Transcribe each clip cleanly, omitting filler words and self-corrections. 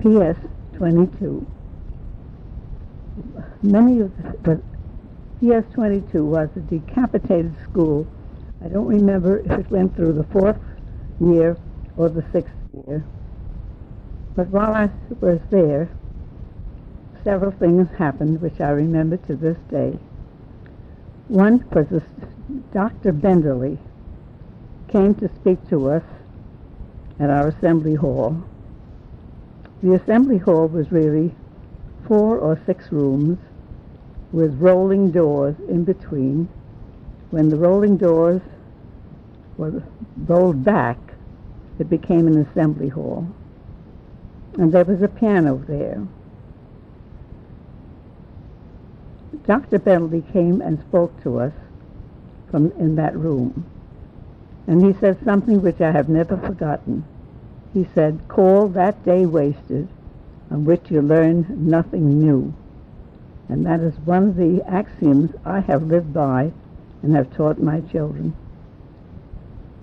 PS 22. But PS 22 was a decapitated school. I don't remember if it went through the 4th year or the 6th year. But while I was there, several things happened which I remember to this day. One was Dr. Benderly came to speak to us at our assembly hall. The assembly hall was really 4 or 6 rooms with rolling doors in between. When the rolling doors were rolled back, it became an assembly hall. And there was a piano there. Dr. Bentley came and spoke to us from in that room. And he said something which I have never forgotten. He said, "Call that day wasted on which you learned nothing new." And that is one of the axioms I have lived by and have taught my children.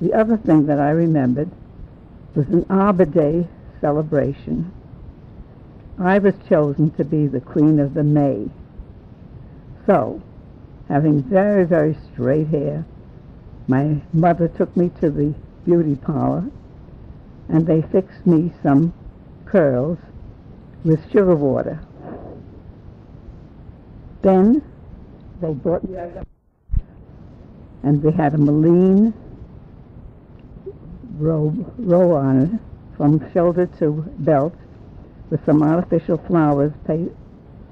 The other thing that I remembered was an Arbor Day celebration. I was chosen to be the Queen of the May. So, having very, very straight hair, my mother took me to the beauty parlor, and they fixed me some curls with sugar water. Then they brought me, and we had a Moline robe on it from shoulder to belt with some artificial flowers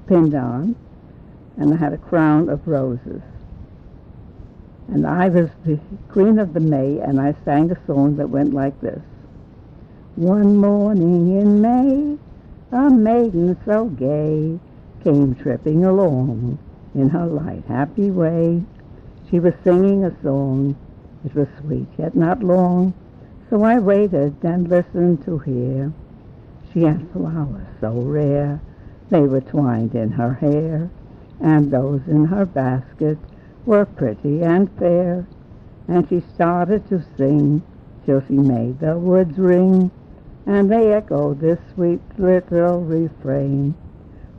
pinned on, and I had a crown of roses. And I was the Queen of the May, and I sang a song that went like this. One morning in May, a maiden so gay came tripping along in her light, happy way. She was singing a song. It was sweet, yet not long, so I waited and listened to hear. She had flowers so rare, they were twined in her hair, and those in her basket were pretty and fair. And she started to sing till she made the woods ring, and they echoed this sweet little refrain.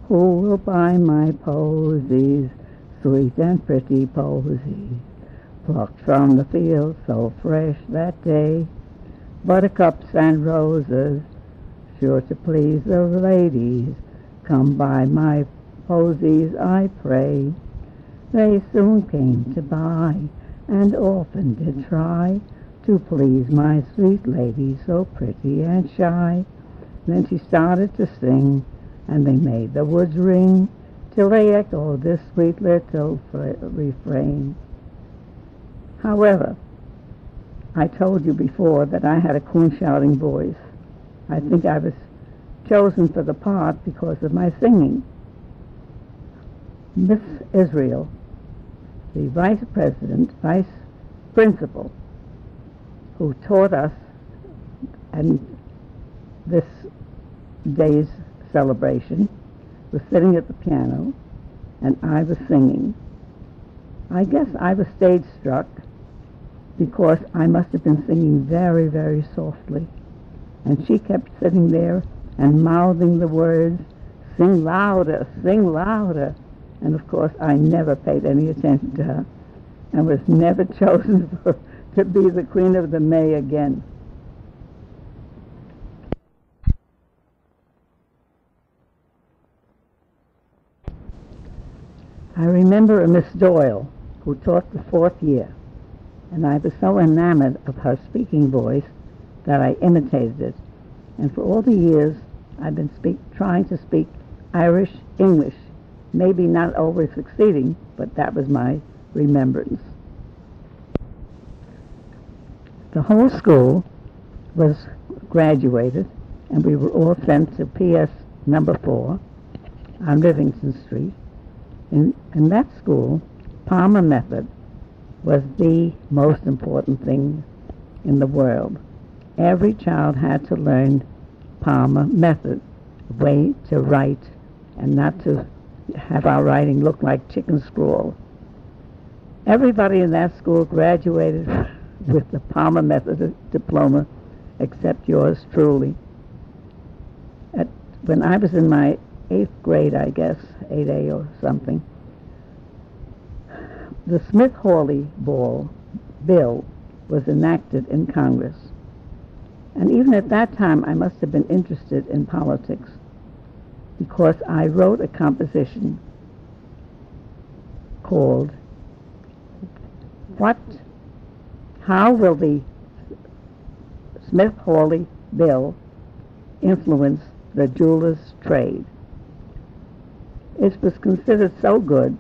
Who will buy my posies, sweet and pretty posies, plucked from the field so fresh that day? Buttercups and roses, sure to please the ladies, come buy my posies, I pray. They soon came to buy, and often did try to please my sweet lady, so pretty and shy. Then she started to sing, and they made the woods ring, till they echoed this sweet little refrain. However, I told you before that I had a coon-shouting voice. I think I was chosen for the part because of my singing. Miss Israel, the vice principal, who taught us and this day's celebration, was sitting at the piano, and I was singing. I guess I was stage struck because I must have been singing very, very softly. And she kept sitting there and mouthing the words, "Sing louder, sing louder." And of course, I never paid any attention to her and was never chosen to be the Queen of the May again. I remember a Miss Doyle who taught the 4th year, and I was so enamored of her speaking voice that I imitated it. And for all the years, I've been trying to speak Irish English, maybe not always succeeding, but that was my remembrance. The whole school was graduated, and we were all sent to PS number 4 on Livingston Street. In that school, Palmer method was the most important thing in the world. Every child had to learn Palmer method, a way to write and not to have our writing look like chicken scrawl. Everybody in that school graduated with the Palmer method diploma except yours truly. when I was in my 8th grade, I guess, 8A or something, the Smith-Hawley bill was enacted in Congress. And even at that time, I must have been interested in politics because I wrote a composition called How Will the Smith-Hawley Bill Influence the Jeweler's Trade? It was considered so good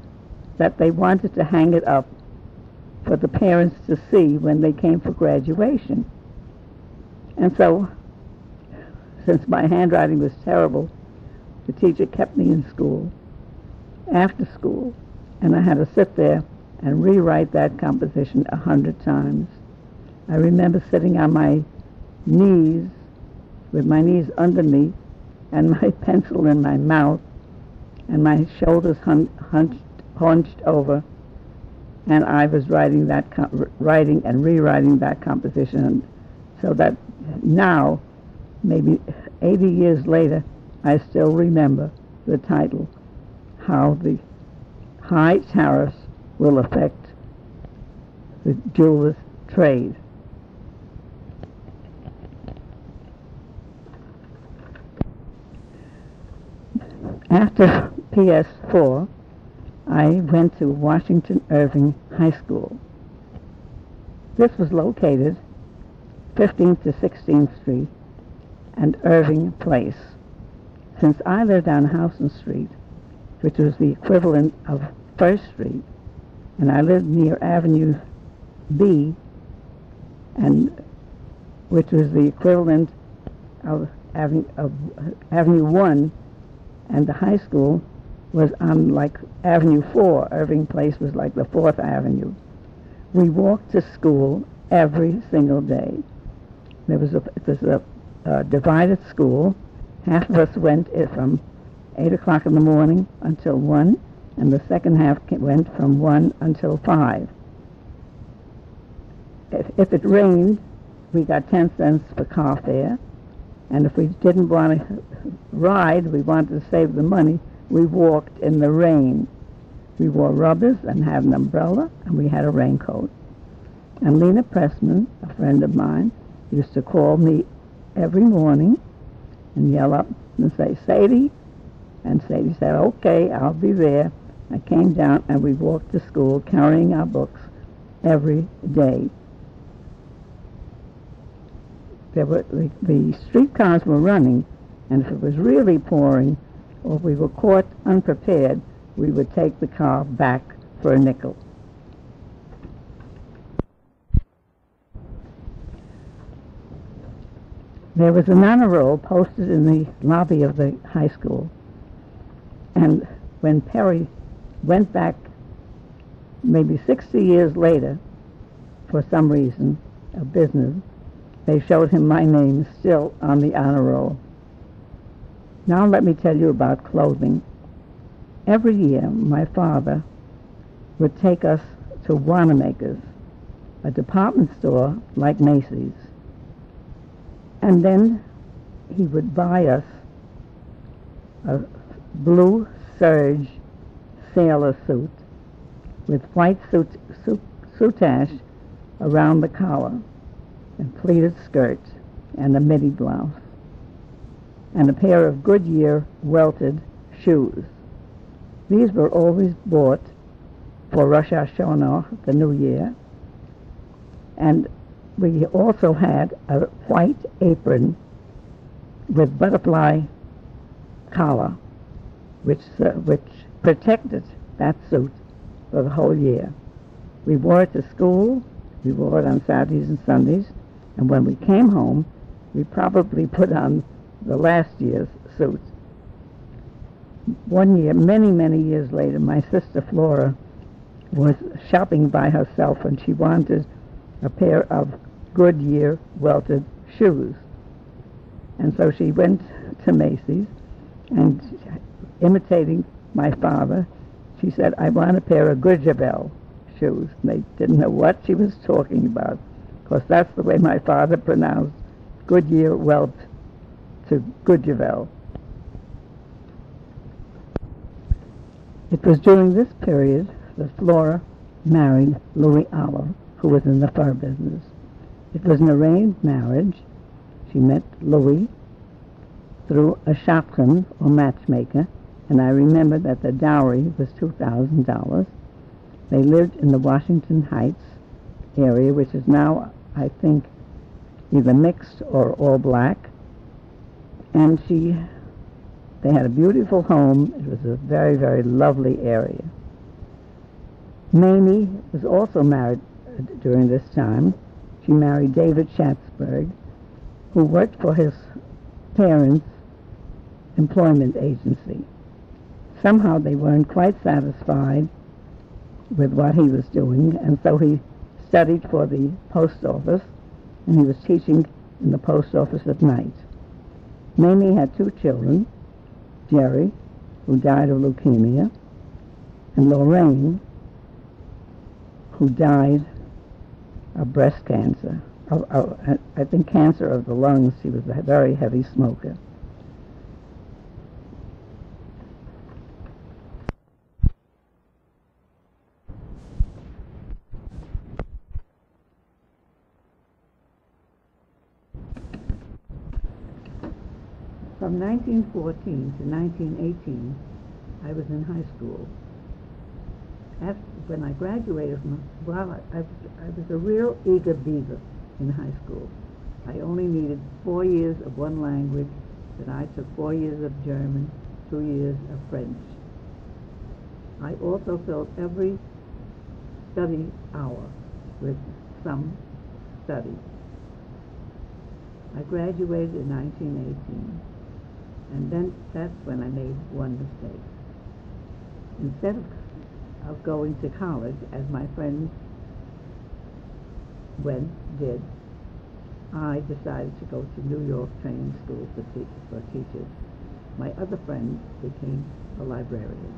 that they wanted to hang it up for the parents to see when they came for graduation. And so, since my handwriting was terrible, the teacher kept me in school, after school, and I had to sit there and rewrite that composition 100 times. I remember sitting on my knees, with my knees under me, and my pencil in my mouth, and my shoulders hunched over, and I was writing and rewriting that composition, so that now, maybe 80 years later, I still remember the title, How the High Tariffs Will Affect the Jeweler's Trade. After PS4, I went to Washington Irving High School. This was located 15th to 16th Street and Irving Place. Since I lived on Houston Street, which was the equivalent of First Street, and I lived near Avenue B, and which was the equivalent of Avenue 1, and the high school was on like Avenue 4. Irving Place was like the 4th Avenue. We walked to school every single day. It was a divided school. Half of us went from 8 o'clock in the morning until 1, and the second half went from 1 until 5. If it rained, we got 10 cents for car fare, and if we didn't want to ride, we wanted to save the money, we walked in the rain. We wore rubbers and had an umbrella, and we had a raincoat. And Lena Pressman, a friend of mine, used to call me every morning and yell up and say, Sadie, and Sadie said, okay, I'll be there. I came down and we walked to school carrying our books every day. The streetcars were running, and if it was really pouring or if we were caught unprepared, we would take the car back for a nickel. There was an honor roll posted in the lobby of the high school, and when Perry went back maybe 60 years later for some reason of business, they showed him my name still on the honor roll. Now let me tell you about clothing. Every year my father would take us to Wanamaker's, a department store like Macy's, and then he would buy us a blue serge sailor suit with white soutache around the collar and pleated skirt and a midi blouse, and a pair of Goodyear welted shoes. These were always bought for Rosh Hashanah, the New Year, and we also had a white apron with butterfly collar, which protected that suit for the whole year. We wore it to school, we wore it on Saturdays and Sundays, and when we came home, we probably put on the last year's suit. One year, many, many years later, my sister Flora was shopping by herself, and she wanted a pair of Goodyear welted shoes. And so she went to Macy's, and imitating my father, she said, I want a pair of Goodyear shoes. And they didn't know what she was talking about, because that's the way my father pronounced Goodyear welt to Goodyear. It was during this period that Flora married Louis Aller, who was in the fur business. It was an arranged marriage. She met Louis through a shotgun or matchmaker, and I remember that the dowry was $2,000. They lived in the Washington Heights area, which is now, I think, either mixed or all black. And they had a beautiful home. It was a very, very lovely area. Mamie was also married during this time. She married David Schatzberg, who worked for his parents' employment agency. Somehow they weren't quite satisfied with what he was doing, and so he studied for the post office, and he was teaching in the post office at night. Mamie had 2 children, Jerry, who died of leukemia, and Lorraine, who died of breast cancer. I think cancer of the lungs. She was a very heavy smoker. From 1914 to 1918, I was in high school. When I graduated I was a real eager beaver in high school. I only needed 4 years of one language, but I took 4 years of German, 2 years of French. I also filled every study hour with some study. I graduated in 1918. And then that's when I made one mistake. Instead of going to college, as my friends did, I decided to go to New York training school for teachers. My other friend became a librarian.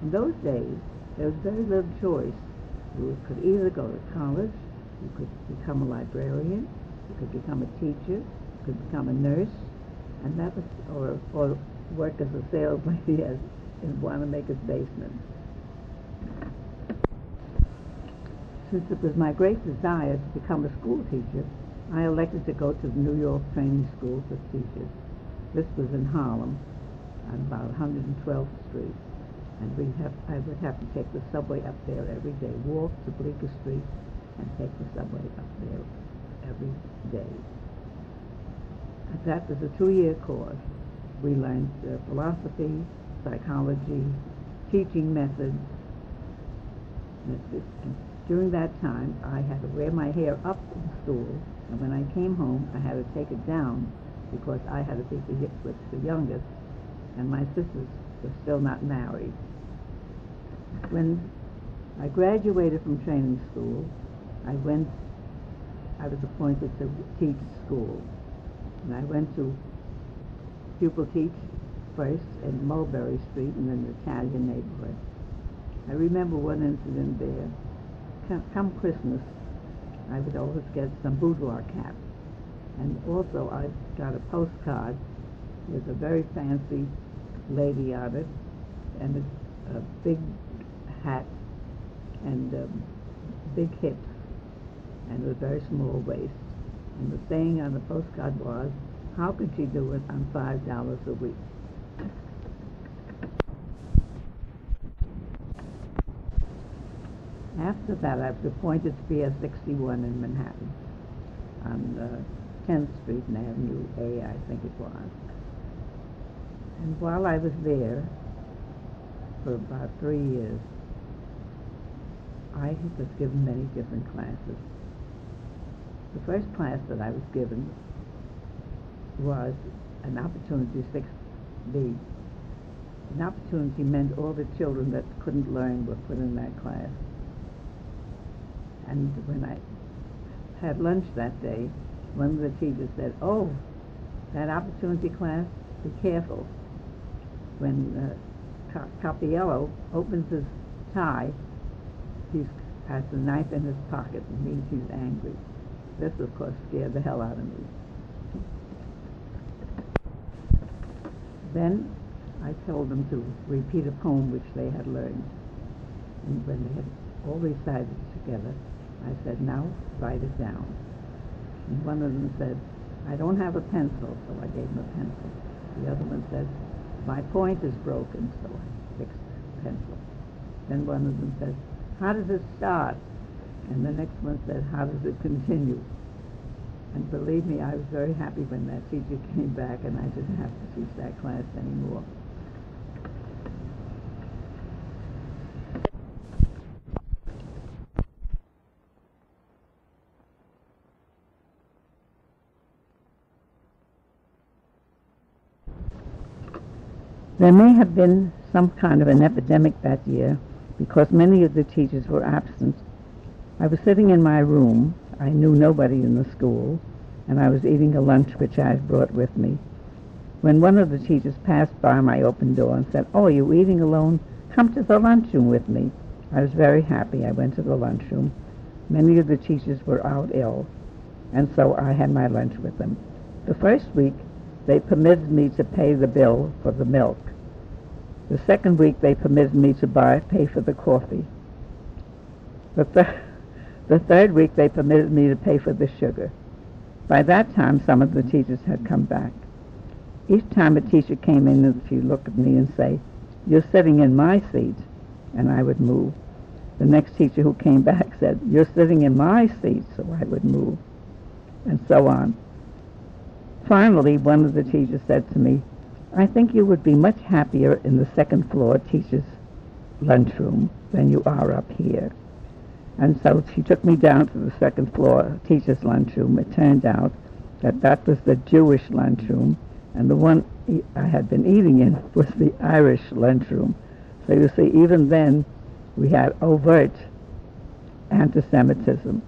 In those days, there was very little choice. You could either go to college, you could become a librarian, you could become a teacher, you could become a nurse, and that was, or work as a sales lady in Wanamaker's basement. Since it was my great desire to become a school teacher, I elected to go to the New York Training School for Teachers. This was in Harlem, on about 112th Street, and I would have to take the subway up there every day, walk to Bleecker Street, and take the subway up there every day. That was a 2-year course. We learned philosophy, psychology, teaching methods. And during that time, I had to wear my hair up in school, and when I came home, I had to take it down because I had to be the youngest, and my sisters were still not married. When I graduated from training school, I was appointed to teach school. And I went to pupil teach first in Mulberry Street in an Italian neighborhood. I remember one incident there. Come Christmas, I would always get some boudoir caps. And also I got a postcard with a very fancy lady on it, and a big hat, and big hips, and a very small waist. And the saying on the postcard was, how could she do it on $5 a week? After that, I was appointed to be at 61 in Manhattan, on 10th Street and Avenue A, I think it was. And while I was there for about 3 years, I was given many different classes. The first class that I was given was an opportunity an opportunity meant all the children that couldn't learn were put in that class. And when I had lunch that day, one of the teachers said, "Oh, that opportunity class, be careful. When Capiello opens his tie, he has the knife in his pocket. It means he's angry." This, of course, scared the hell out of me. Then I told them to repeat a poem which they had learned. And when they had all recited it together, I said, now write it down. And one of them said, I don't have a pencil, so I gave him a pencil. The other one said, my point is broken, so I fixed the pencil. Then one of them said, how does it start? And the next one said, how does it continue? And believe me, I was very happy when that teacher came back and I didn't have to teach that class anymore. There may have been some kind of an epidemic that year because many of the teachers were absent. I was sitting in my room. I knew nobody in the school, and I was eating a lunch which I had brought with me, when one of the teachers passed by my open door and said, oh, are you eating alone? Come to the lunchroom with me. I was very happy. I went to the lunchroom. Many of the teachers were out ill, and so I had my lunch with them. The first week, they permitted me to pay the bill for the milk. The second week, they permitted me to pay for the coffee. The third week, they permitted me to pay for the sugar. By that time, some of the teachers had come back. Each time a teacher came in, she'd look at me and say, you're sitting in my seat, and I would move. The next teacher who came back said, you're sitting in my seat, so I would move, and so on. Finally, one of the teachers said to me, I think you would be much happier in the second floor teacher's lunchroom than you are up here. And so she took me down to the second floor teacher's lunchroom. It turned out that that was the Jewish lunchroom, and the one I had been eating in was the Irish lunchroom. So you see, even then, we had overt anti-Semitism.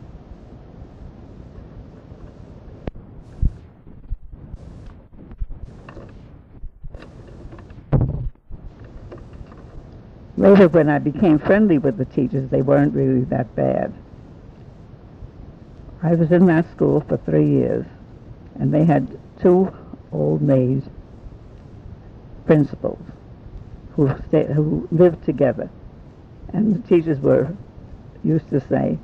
Later, when I became friendly with the teachers, they weren't really that bad. I was in that school for 3 years, and they had 2 old maid principals who lived together. And the teachers used to say,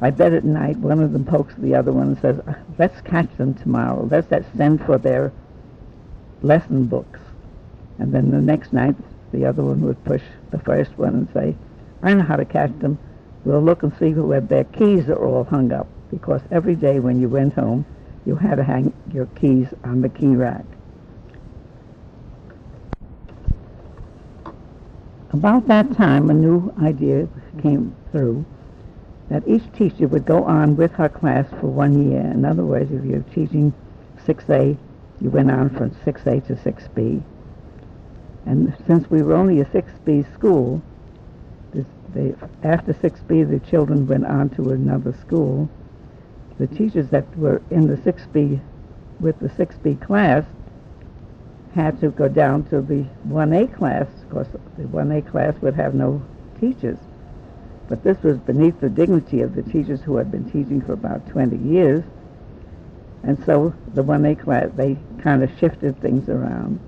I bet at night one of them pokes the other one and says, let's catch them tomorrow. Let's send for their lesson books. And then the next night, the other one would push the first one and say, I know how to catch them. We'll look and see where their keys are all hung up, because every day when you went home, you had to hang your keys on the key rack. About that time, a new idea came through that each teacher would go on with her class for 1 year. In other words, if you're teaching 6A, you went on from 6A to 6B. And since we were only a 6B school, after 6B, the children went on to another school. The teachers that were in the 6B, with the 6B class, had to go down to the 1A class, because the 1A class would have no teachers. But this was beneath the dignity of the teachers who had been teaching for about 20 years. And so the 1A class, they kind of shifted things around.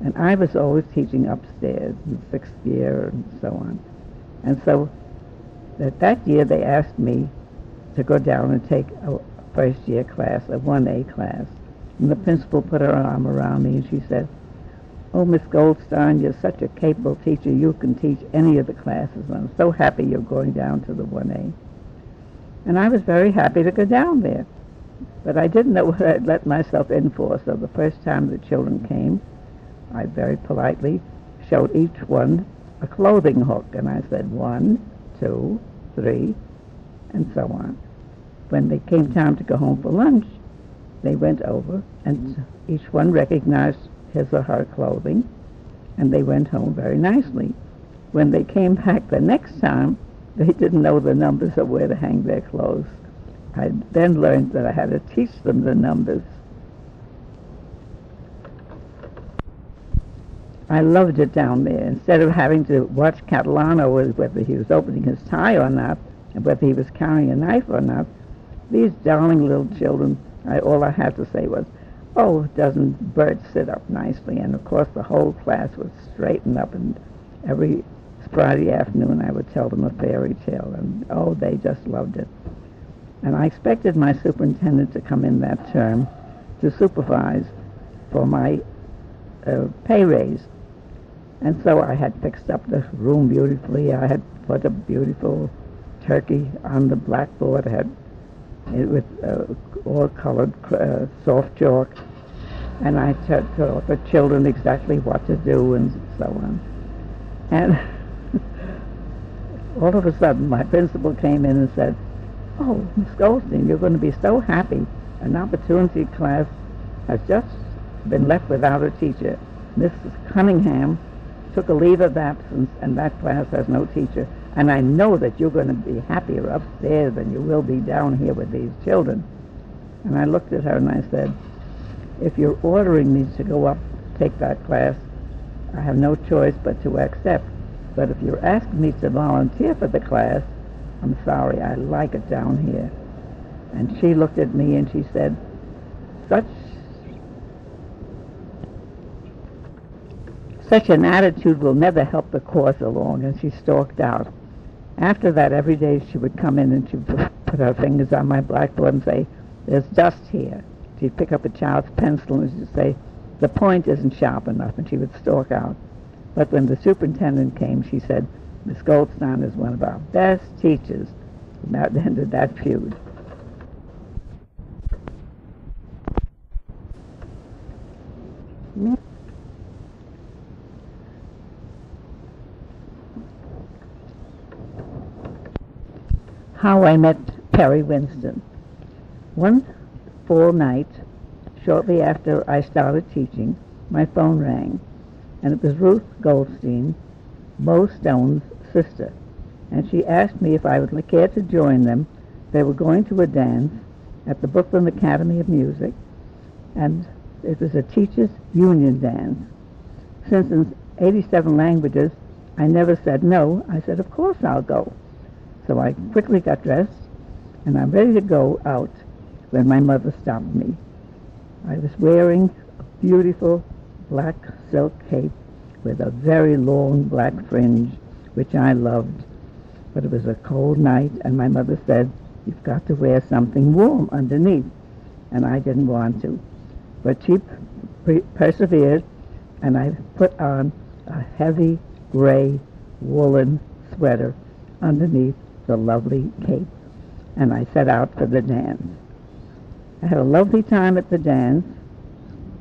And I was always teaching upstairs in 6th year and so on. And so that year they asked me to go down and take a first year class, a 1A class. And the principal put her arm around me and she said, oh, Miss Goldstein, you're such a capable teacher, you can teach any of the classes. And I'm so happy you're going down to the 1A. And I was very happy to go down there. But I didn't know what I'd let myself in for, so the first time the children came, I very politely showed each one a clothing hook, and I said 1, 2, 3, and so on. When they came time to go home for lunch, they went over, and each one recognized his or her clothing, and they went home very nicely. When they came back the next time, they didn't know the numbers of where to hang their clothes. I then learned that I had to teach them the numbers. I loved it down there. Instead of having to watch Catalano whether he was opening his tie or not, and whether he was carrying a knife or not, these darling little children, all I had to say was, oh, doesn't Bert sit up nicely? And of course the whole class would straighten up, and every Friday afternoon I would tell them a fairy tale, and oh, they just loved it. And I expected my superintendent to come in that term to supervise for my pay raise. And so I had fixed up the room beautifully. I had put a beautiful turkey on the blackboard. I had it with all colored soft chalk. And I taught the children exactly what to do and so on. And all of a sudden my principal came in and said, "Oh, Miss Goldstein, you're going to be so happy. An opportunity class has just been left without a teacher. Mrs. Cunningham took a leave of absence, and that class has no teacher. And I know that you're going to be happier upstairs than you will be down here with these children." And I looked at her and I said, "If you're ordering me to go up to take that class, I have no choice but to accept. But if you're asking me to volunteer for the class, I'm sorry, I like it down here." And she looked at me and she said, Such an attitude will never help the cause along," and she stalked out. After that, every day she would come in and she would put her fingers on my blackboard and say, "There's dust here." She'd pick up a child's pencil and she'd say, "The point isn't sharp enough," and she would stalk out. But when the superintendent came, she said, "Miss Goldstein is one of our best teachers." And that ended that feud. How I met Perry Winston. One fall night, shortly after I started teaching, my phone rang, and it was Ruth Goldstein, Mo Stone's sister, and she asked me if I would care to join them. They were going to a dance at the Brooklyn Academy of Music, and it was a teachers' union dance. Since in 87 languages, I never said no. I said, "Of course I'll go." So I quickly got dressed, and I'm ready to go out when my mother stopped me. I was wearing a beautiful black silk cape with a very long black fringe, which I loved. But it was a cold night, and my mother said, "You've got to wear something warm underneath." And I didn't want to. But she persevered, and I put on a heavy gray woolen sweater underneath the lovely cape, and I set out for the dance. I had a lovely time at the dance,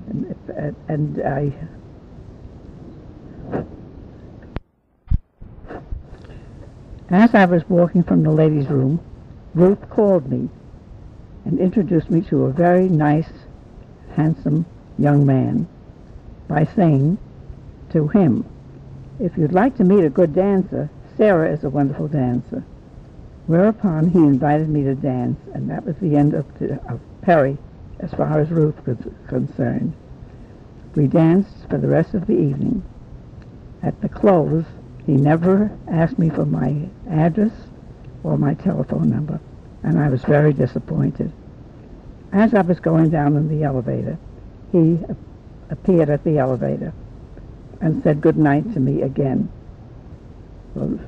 and as I was walking from the ladies' room, Ruth called me and introduced me to a very nice, handsome young man by saying to him, "If you'd like to meet a good dancer, Sarah is a wonderful dancer." Whereupon he invited me to dance, and that was the end of Perry as far as Ruth was concerned. We danced for the rest of the evening. At the close, he never asked me for my address or my telephone number, and I was very disappointed. As I was going down in the elevator, he appeared at the elevator and said good night to me again. Well,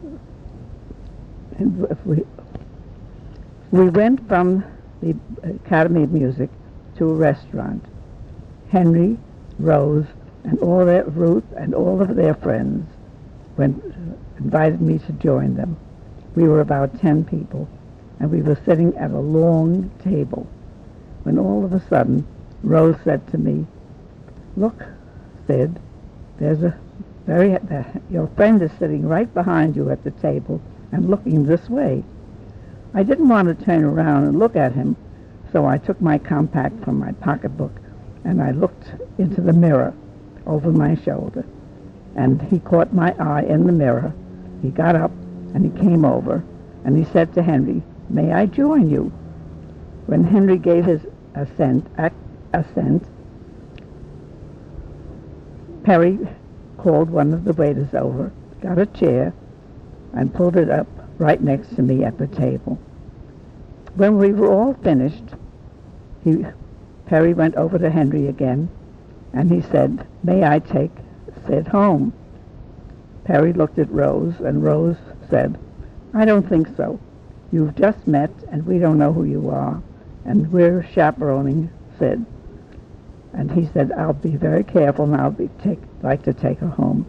we went from the Academy of Music to a restaurant. Henry, Rose, and Ruth and all of their friends invited me to join them. We were about 10 people, and we were sitting at a long table, when all of a sudden Rose said to me, "Look, Sid, your friend is sitting right behind you at the table and looking this way." I didn't want to turn around and look at him, so I took my compact from my pocketbook and I looked into the mirror over my shoulder. And he caught my eye in the mirror. He got up and he came over and he said to Henry, "May I join you?" When Henry gave his assent, Perry called one of the waiters over, got a chair, and pulled it up right next to me at the table. When we were all finished, Perry went over to Henry again, and he said, "May I take Sid home?" Perry looked at Rose, and Rose said, "I don't think so. You've just met, and we don't know who you are, and we're chaperoning Sid." And he said, "I'll be very careful, and I'll like to take her home."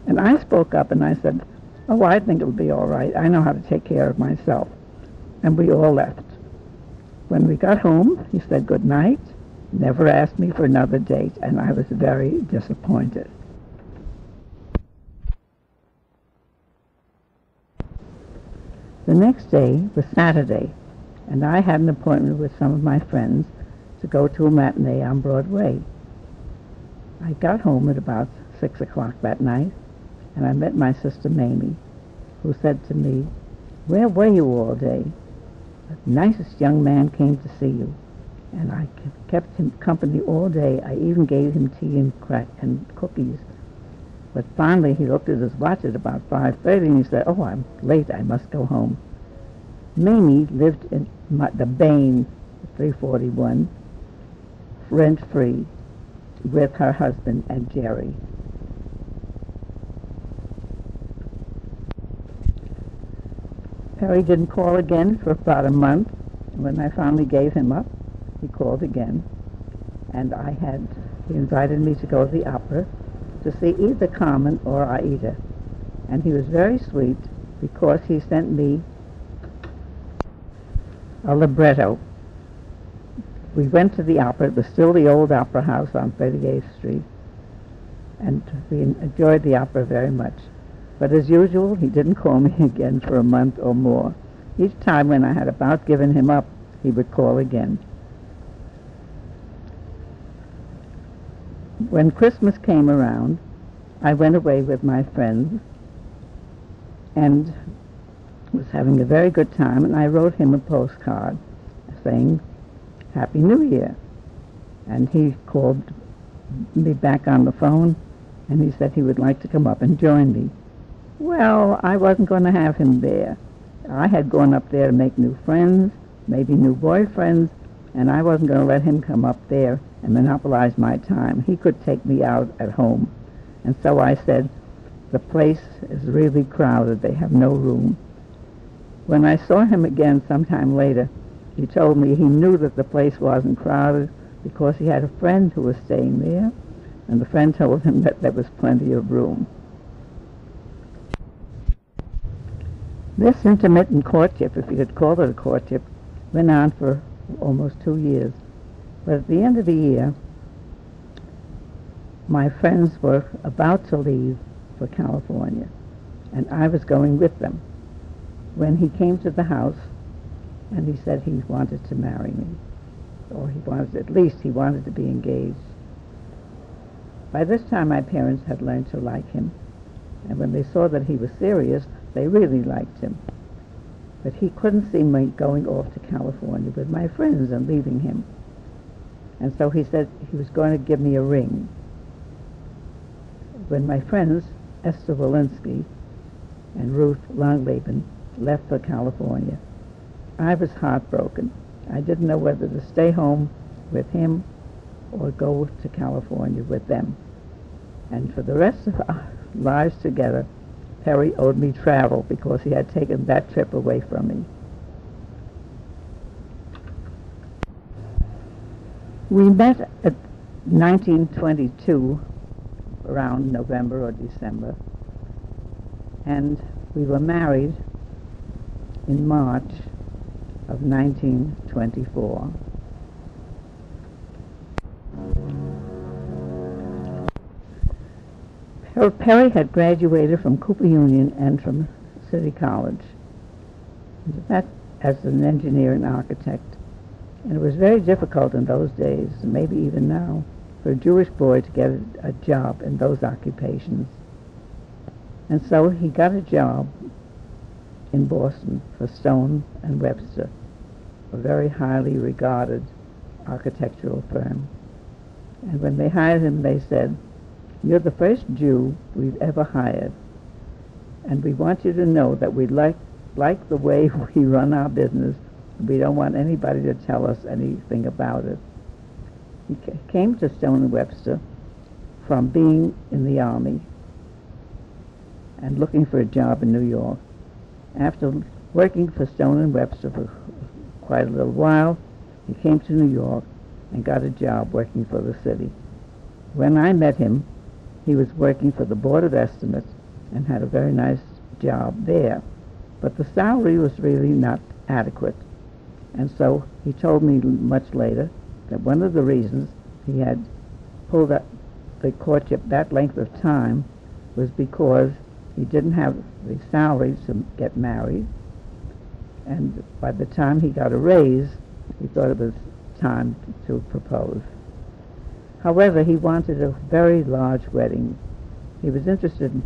And I spoke up, and I said, "Oh, I think it'll be all right. I know how to take care of myself." And we all left. When we got home, he said good night, never asked me for another date, and I was very disappointed. The next day was Saturday, and I had an appointment with some of my friends to go to a matinee on Broadway. I got home at about 6 o'clock that night, and I met my sister Mamie, who said to me, "Where were you all day? The nicest young man came to see you." And I kept him company all day. I even gave him tea and cookies. But finally he looked at his watch at about 5:30 and he said, "Oh, I'm late. I must go home." Mamie lived in the Bain, 341, rent-free, with her husband and Jerry. Perry didn't call again for about a month. When I finally gave him up, he called again, and he invited me to go to the opera to see either Carmen or Aida. And he was very sweet because he sent me a libretto. We went to the opera. It was still the old opera house on 38th Street, and we enjoyed the opera very much. But as usual, he didn't call me again for a month or more. Each time when I had about given him up, he would call again. When Christmas came around, I went away with my friends and was having a very good time, and I wrote him a postcard saying, "Happy New Year." And he called me back on the phone, and he said he would like to come up and join me. Well, I wasn't going to have him there. I had gone up there to make new friends, maybe new boyfriends, and I wasn't going to let him come up there and monopolize my time. He could take me out at home. And so I said, "The place is really crowded. They have no room." When I saw him again sometime later, he told me he knew that the place wasn't crowded because he had a friend who was staying there, and the friend told him that there was plenty of room. This intermittent courtship, if you could call it a courtship, went on for almost 2 years. But at the end of the year, my friends were about to leave for California, and I was going with them, when he came to the house and he said he wanted to marry me, or at least he wanted to be engaged. By this time my parents had learned to like him, and when they saw that he was serious, they really liked him. But he couldn't see me going off to California with my friends and leaving him. And so he said he was going to give me a ring. When my friends, Esther Walensky and Ruth Longleben, left for California, I was heartbroken. I didn't know whether to stay home with him or go to California with them. And for the rest of our lives together, Perry owed me travel because he had taken that trip away from me. We met at 1922, around November or December, and we were married in March of 1924. Perry had graduated from Cooper Union and from City College, that as an engineer and architect. And it was very difficult in those days, maybe even now, for a Jewish boy to get a job in those occupations. And so he got a job in Boston for Stone and Webster, a very highly regarded architectural firm. And when they hired him, they said, "You're the first Jew we've ever hired, and we want you to know that we like the way we run our business. We don't want anybody to tell us anything about it." He came to Stone and Webster from being in the Army and looking for a job in New York. After working for Stone and Webster for quite a little while, he came to New York and got a job working for the city. When I met him, he was working for the Board of Estimates and had a very nice job there. But the salary was really not adequate. And so he told me much later that one of the reasons he had pulled up the courtship that length of time was because he didn't have the salary to get married. And by the time he got a raise, he thought it was time to propose. However, he wanted a very large wedding. He was interested in